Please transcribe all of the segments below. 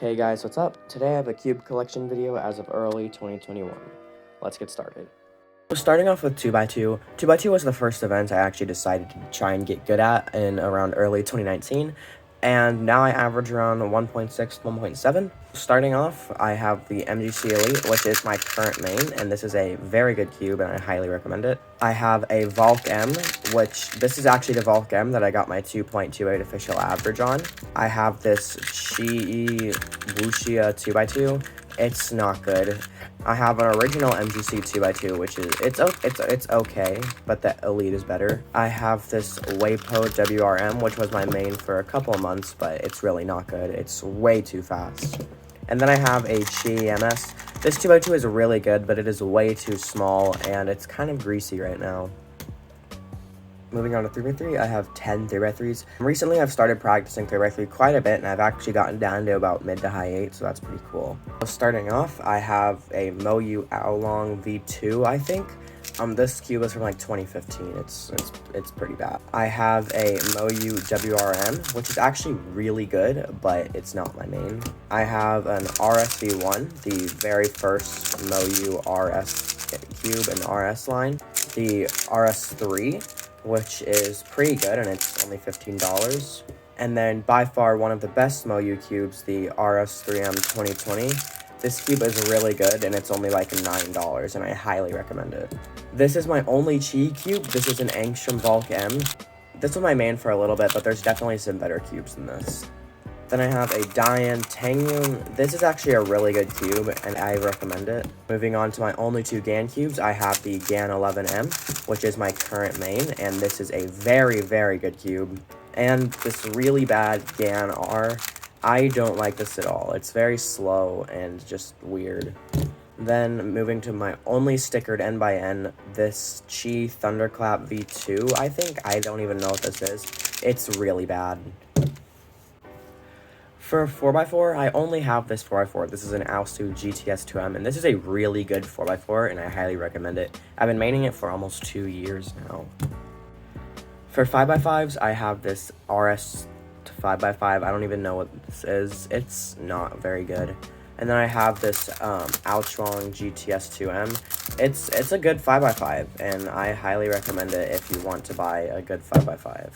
Hey guys, what's up? Today I have a cube collection video as of early 2021. Let's get started. So starting off with 2x2. 2x2 was the first event I actually decided to try and get good at in around early 2019. And now I average around 1.6 to 1.7. Starting off, I have the MGC Elite, which is my current main, and this is a very good cube, and I highly recommend it. I have a Volk M, which this is actually the Volk M that I got my 2.28 official average on. I have this Non-WCA 2x2. It's not good. I have an original MGC 2x2, which is it's okay, but the Elite is better. I have this Waypo WRM, which was my main for a couple of months, but it's really not good. It's way too fast. And then I have a Chi MS. This 2x2 is really good, but it is way too small, and it's kind of greasy right now. Moving on to 3x3, I have 10 3x3s. Recently, I've started practicing 3x3 quite a bit, and I've actually gotten down to about mid to high 8, so that's pretty cool. Starting off, I have a Moyu Oolong V2, I think. This cube is from like 2015. It's pretty bad. I have a Moyu WRM, which is actually really good, but it's not my main. I have an RSV1, the very first Moyu RS cube in the RS line. The RS3, which is pretty good, and it's only $15. And then by far one of the best Moyu cubes, the RS3M 2020. This cube is really good, and it's only like $9, and I highly recommend it. This is my only Chi cube. This is an Angstrom Volk M. This was my main for a little bit, but there's definitely some better cubes than this. Then I have a Dian Tangyun. This is actually a really good cube, and I recommend it. Moving on to my only two GAN cubes, I have the GAN 11M, which is my current main, and this is a very, very good cube. And this really bad GAN R, I don't like this at all. It's very slow and just weird. Then moving to my only stickered N by N, this Chi Thunderclap V2, I think. I don't even know what this is. It's really bad. For 4x4, I only have this 4x4. This is an Aosu GTS2M, and this is a really good 4x4, and I highly recommend it. I've been maining it for almost 2 years now. For 5x5s, I have this RS 5x5. I don't even know what this is. It's not very good. And then I have this Outrong GTS2M. It's a good 5x5, and I highly recommend it if you want to buy a good 5x5.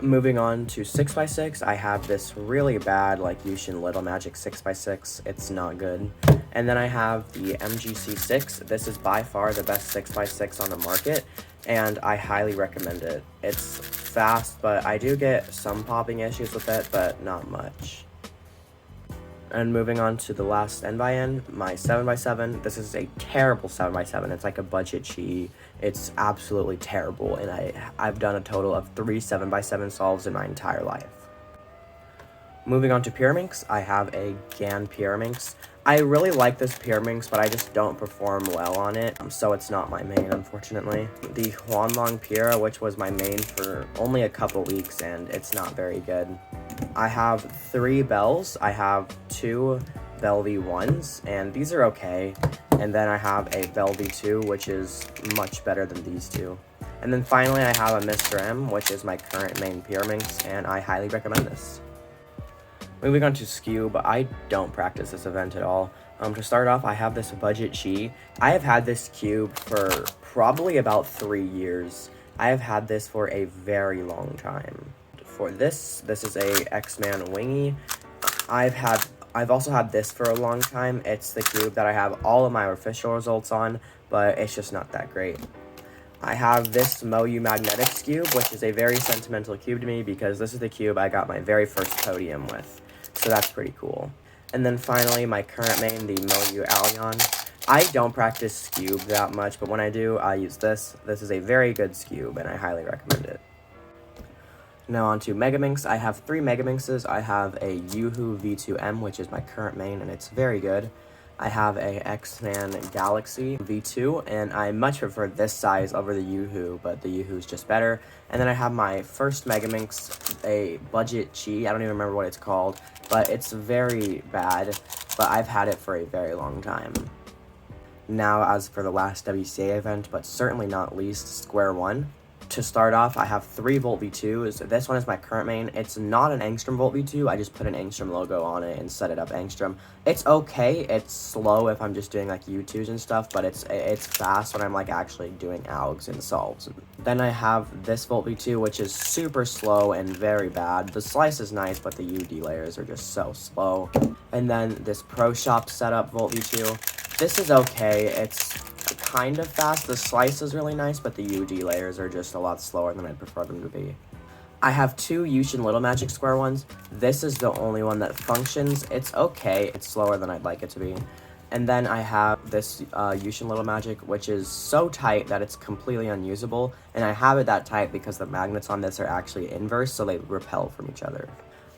Moving on to 6x6, I have this really bad, like, Yushin Little Magic 6x6. It's not good. And then I have the MGC6. This is by far the best 6x6 on the market, and I highly recommend it. It's fast, but I do get some popping issues with it, but not much. And moving on to the last N by N, my 7x7. This is a terrible 7x7. It's like a budget Chi. It's absolutely terrible, and I've done a total of 3 7x7 solves in my entire life. Moving on to Pyraminx, I have a GAN Pyraminx. I really like this Pyraminx, but I just don't perform well on it, so it's not my main, unfortunately. The Huanlong Pyra, which was my main for only a couple weeks, and it's not very good. I have 3 bells. I have 2 Bell V1s, and these are okay. And then I have a Bell V2, which is much better than these two. And then finally, I have a Mr. M, which is my current main Pyraminx, and I highly recommend this. Moving on to Skewb, I don't practice this event at all. To start off, I have this budget Chi. I have had this cube for probably about 3 years. I have had this for a very long time. For this is a X-Man Wingy. I've also had this for a long time. It's the cube that I have all of my official results on, but it's just not that great. I have this Moyu Magnetics cube, which is a very sentimental cube to me because this is the cube I got my very first podium with. So that's pretty cool. And then finally, my current main, the Moyu Allion. I don't practice Skewb that much, but when I do, I use this. This is a very good Skewb, and I highly recommend it. Now on to Megaminx. I have 3 Megaminxes. I have a Yoo-Hoo V2M, which is my current main, and it's very good. I have a X-Man Galaxy V2, and I much prefer this size over the Yoo-Hoo, but the Yoo-Hoo is just better. And then I have my first Megaminx, a budget Chi. I don't even remember what it's called, but it's very bad, but I've had it for a very long time. Now, as for the last WCA event, but certainly not least, Square One. To start off, I have 3 Volt V2s. This one is my current main. It's not an angstrom Volt V2. I just put an angstrom logo on it and set it up angstrom. It's okay. It's slow if I'm just doing like U2s and stuff, but it's fast when I'm like actually doing ALGs and solves. Then I have this Volt V2, which is super slow and very bad. The slice is nice, but the UD layers are just so slow. And then this Pro Shop setup Volt V2. This is okay. It's kind of fast. The slice is really nice, but the UD layers are just a lot slower than I'd prefer them to be. I have 2 Yushin Little Magic square ones. This is the only one that functions. It's okay. It's slower than I'd like it to be. And then I have this Yushin Little Magic, which is so tight that it's completely unusable. And I have it that tight because the magnets on this are actually inverse, so they repel from each other.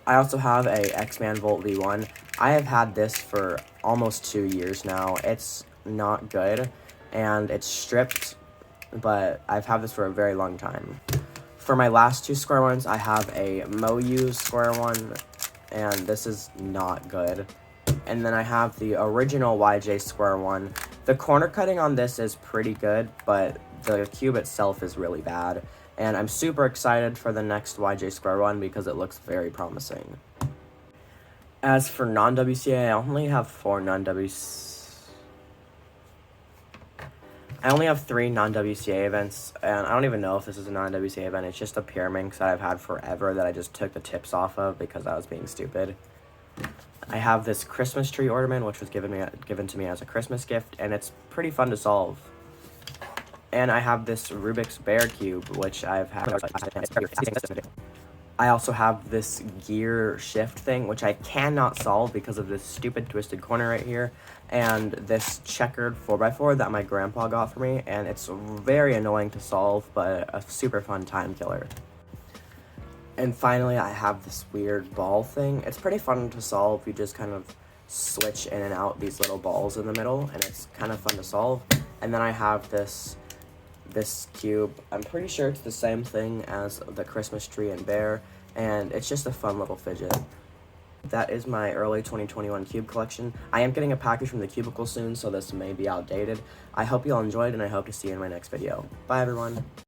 I also have a X-Man Volt V1. I have had this for almost 2 years now. It's not good, and it's stripped, but I've had this for a very long time. For my last 2 square ones, I have a Moyu square one, and this is not good. And then I have the original YJ square one. The corner cutting on this is pretty good, but the cube itself is really bad. And I'm super excited for the next YJ square one because it looks very promising. As for non-WCA, I only have 4 non-WCA. I only have 3 non-WCA events, and I don't even know if this is a non-WCA event. It's just a Pyraminx that I've had forever that I just took the tips off of because I was being stupid. I have this Christmas tree ornament, which was given to me as a Christmas gift, and it's pretty fun to solve. And I have this Rubik's Bear Cube, which I've had. I also have this gear shift thing, which I cannot solve because of this stupid twisted corner right here, and this checkered 4x4 that my grandpa got for me, and it's very annoying to solve, but a super fun time killer. And finally, I have this weird ball thing. It's pretty fun to solve. You just kind of switch in and out these little balls in the middle, and it's kind of fun to solve. And then I have this cube. I'm pretty sure it's the same thing as the Christmas tree and bear, and it's just a fun little fidget. That is my early 2021 cube collection. I am getting a package from the Cubicle soon, so this may be outdated. I hope you all enjoyed, and I hope to see you in my next video. Bye, everyone.